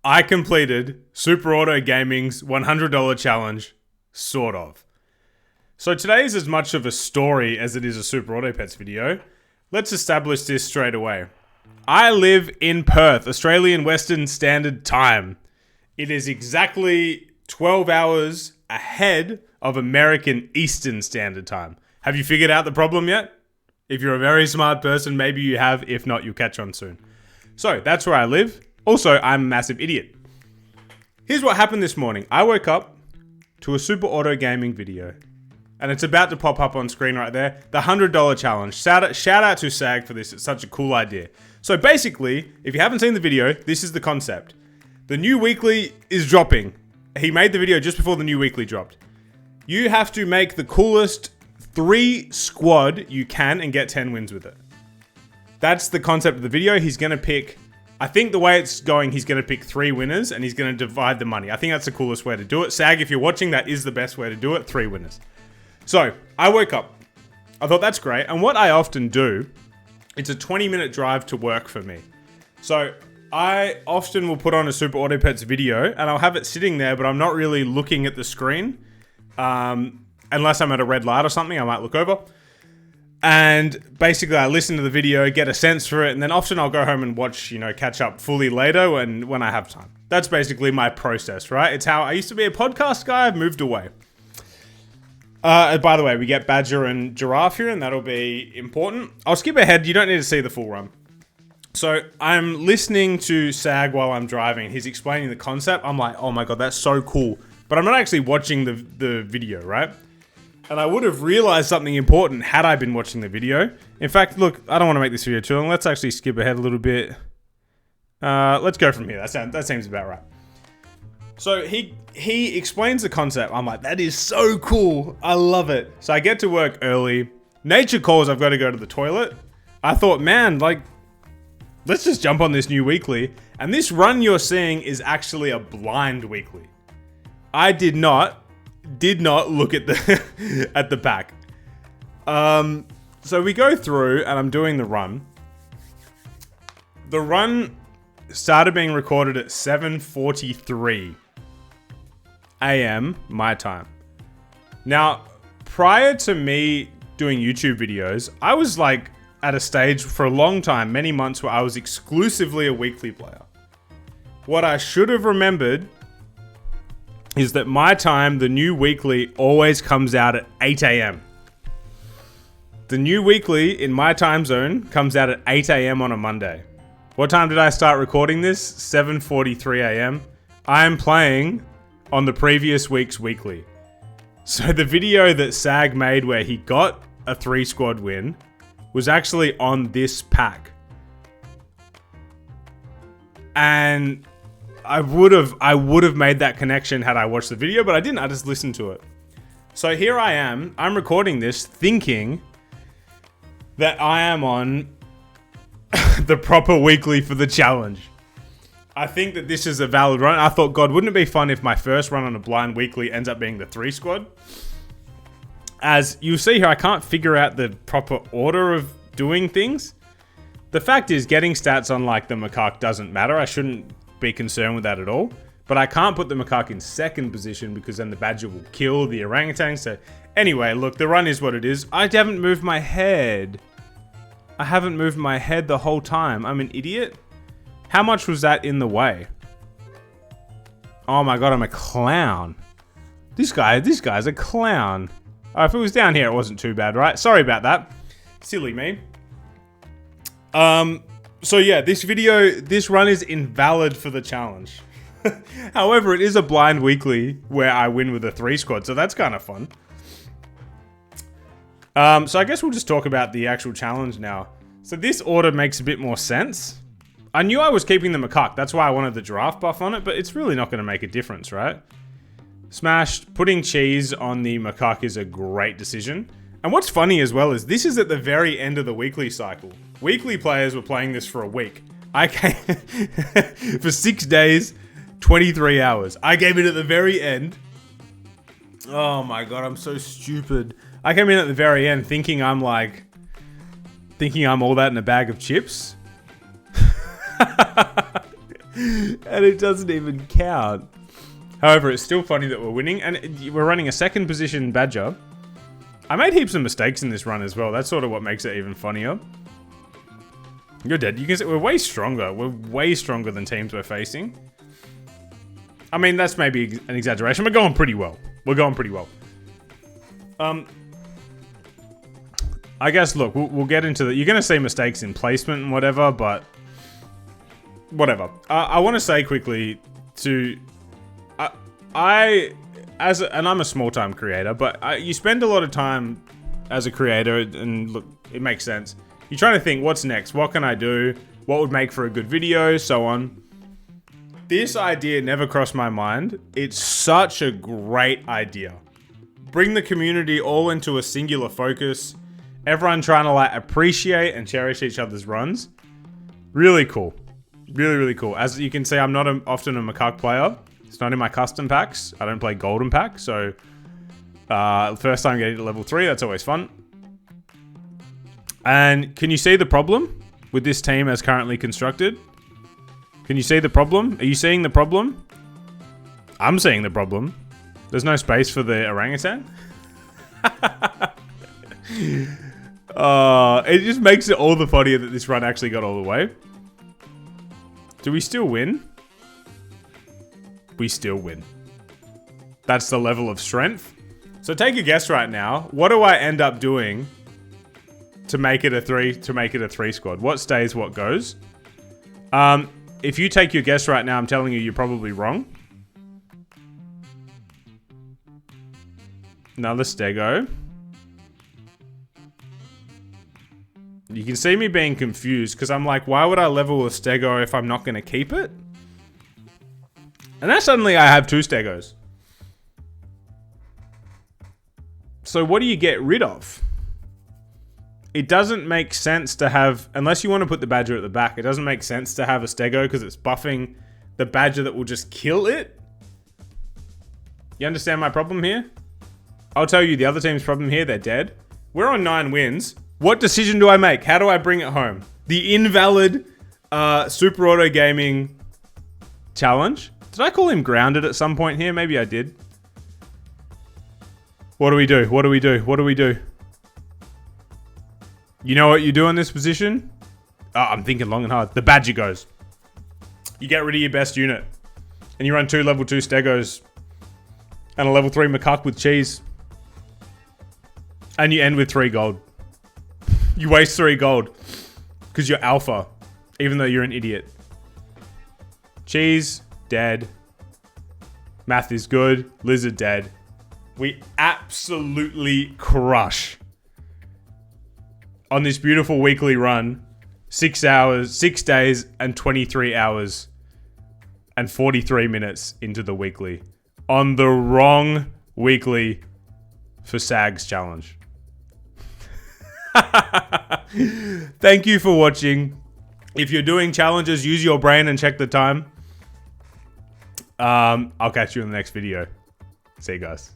I completed Super Auto Gaming's $100 challenge, sort of. So today is as much of a story as it is a Super Auto Pets video. Let's establish this straight away. I live in Perth, Australian Western Standard Time. It is exactly 12 hours ahead of American Eastern Standard Time. Have you figured out the problem yet? If you're a very smart person, maybe you have. If not, you'll catch on soon. So that's where I live. Also, I'm a massive idiot. Here's what happened this morning. I woke up to a Super Auto Gaming video. And it's about to pop up on screen right there. The $100 challenge. Shout out to SAG for this. It's such a cool idea. So basically, if you haven't seen the video, this is the concept. The new weekly is dropping. He made the video just before the new weekly dropped. You have to make the coolest 3 squad you can and get 10 wins with it. That's the concept of the video. He's going to pick... I think the way it's going, he's going to pick 3 winners and he's going to divide the money. I think that's the coolest way to do it. SAG, if you're watching, that is the best way to do it. 3 winners. So, I woke up. I thought that's great. And what I often do, it's a 20-minute drive to work for me. So, I often will put on a Super Auto Pets video and I'll have it sitting there, but I'm not really looking at the screen. Unless I'm at a red light or something, I might look over. And basically, I listen to the video, get a sense for it, and then often I'll go home and watch, catch up fully later when I have time. That's basically my process, right? It's how I used to be a podcast guy. I've moved away. By the way, we get Badger and Giraffe here, and that'll be important. I'll skip ahead. You don't need to see the full run. So I'm listening to SAG while I'm driving. He's explaining the concept. I'm like, oh my God, that's so cool. But I'm not actually watching the video, right? And I would have realized something important had I been watching the video. In fact, look, I don't want to make this video too long. Let's actually skip ahead a little bit. Let's go from here. That seems about right. So he explains the concept. I'm like, that is so cool. I love it. So I get to work early. Nature calls. I've got to go to the toilet. I thought, man, let's just jump on this new weekly. And this run you're seeing is actually a blind weekly. I did not look at the at the back. So we go through and I'm doing the run. The run started being recorded at 7:43 a.m. my time. Now, prior to me doing YouTube videos, I was at a stage for a long time, many months, where I was exclusively a weekly player. What I should have remembered is that my time, the new weekly, always comes out at 8 a.m. The new weekly in my time zone comes out at 8 a.m. on a Monday. What time did I start recording this? 7:43 a.m. I am playing on the previous week's weekly. So the video that SAG made where he got a 3 squad win was actually on this pack. And I would have made that connection had I watched the video, but I didn't. I just listened to it. So here I am. I'm recording this thinking that I am on the proper weekly for the challenge. I think that this is a valid run. I thought, God, wouldn't it be fun if my first run on a blind weekly ends up being the 3 squad? As you see here, I can't figure out the proper order of doing things. The fact is, getting stats on the macaque doesn't matter. I shouldn't be concerned with that at all. But I can't put the macaque in second position because then the badger will kill the orangutan. So anyway, look, the run is what it is. I haven't moved my head. I haven't moved my head the whole time. I'm an idiot. How much was that in the way? Oh my God, I'm a clown. This guy's a clown. Oh, if it was down here, it wasn't too bad, right? Sorry about that. Silly me. So yeah, this run is invalid for the challenge. However, it is a blind weekly where I win with a 3 squad, so that's kind of fun. So I guess we'll just talk about the actual challenge now. So this order makes a bit more sense. I knew I was keeping the macaque, that's why I wanted the giraffe buff on it, but it's really not going to make a difference, right? Smashed. Putting cheese on the macaque is a great decision. And what's funny as well is this is at the very end of the weekly cycle. Weekly players were playing this for a week. I came for 6 days, 23 hours. I gave it at the very end. Oh my God, I'm so stupid. I came in at the very end thinking I'm all that in a bag of chips. And it doesn't even count. However, it's still funny that we're winning, and we're running a second position Badger. I made heaps of mistakes in this run as well. That's sort of what makes it even funnier. You're dead. You can see we're way stronger. We're way stronger than teams we're facing. I mean, that's maybe an exaggeration. We're going pretty well. We're going pretty well. I guess, look, we'll get into the... You're going to see mistakes in placement and whatever, but... Whatever. I want to say quickly to... and I'm a small-time creator, but you spend a lot of time as a creator, and look, it makes sense. You're trying to think, what's next? What can I do? What would make for a good video? So on. This idea never crossed my mind. It's such a great idea. Bring the community all into a singular focus. Everyone trying to like appreciate and cherish each other's runs. Really cool. Really, really cool. As you can see, I'm not often a macaque player. It's not in my custom packs. I don't play golden pack, so first time getting to level 3, that's always fun. And can you see the problem with this team as currently constructed? Can you see the problem? Are you seeing the problem? I'm seeing the problem. There's no space for the orangutan. It just makes it all the funnier that this run actually got all the way. Do we still win? We still win. That's the level of strength. So take a guess right now. What do I end up doing to make it a 3 squad? What stays, what goes? If you take your guess right now, I'm telling you, you're probably wrong. Another stego. You can see me being confused because I'm like, why would I level a stego if I'm not going to keep it? And then suddenly I have 2 stegos. So what do you get rid of? It doesn't make sense to have, unless you want to put the badger at the back, it doesn't make sense to have a stego because it's buffing the badger that will just kill it. You understand my problem here? I'll tell you the other team's problem here, they're dead. We're on 9 wins. What decision do I make? How do I bring it home? The invalid Super Auto Gaming challenge. Did I call him grounded at some point here? Maybe I did. What do we do? What do we do? What do we do? You know what you do in this position? Oh, I'm thinking long and hard. The badger goes. You get rid of your best unit. And you run 2 level 2 stegos. And a level 3 macaque with cheese. And you end with 3 gold. You waste 3 gold. Because you're alpha. Even though you're an idiot. Cheese, dead. Math is good. Lizard, dead. We absolutely crush. On this beautiful weekly run. 6 hours, 6 days, and 23 hours. And 43 minutes into the weekly. On the wrong weekly for SAG's challenge. Thank you for watching. If you're doing challenges, use your brain and check the time. I'll catch you in the next video. See you guys.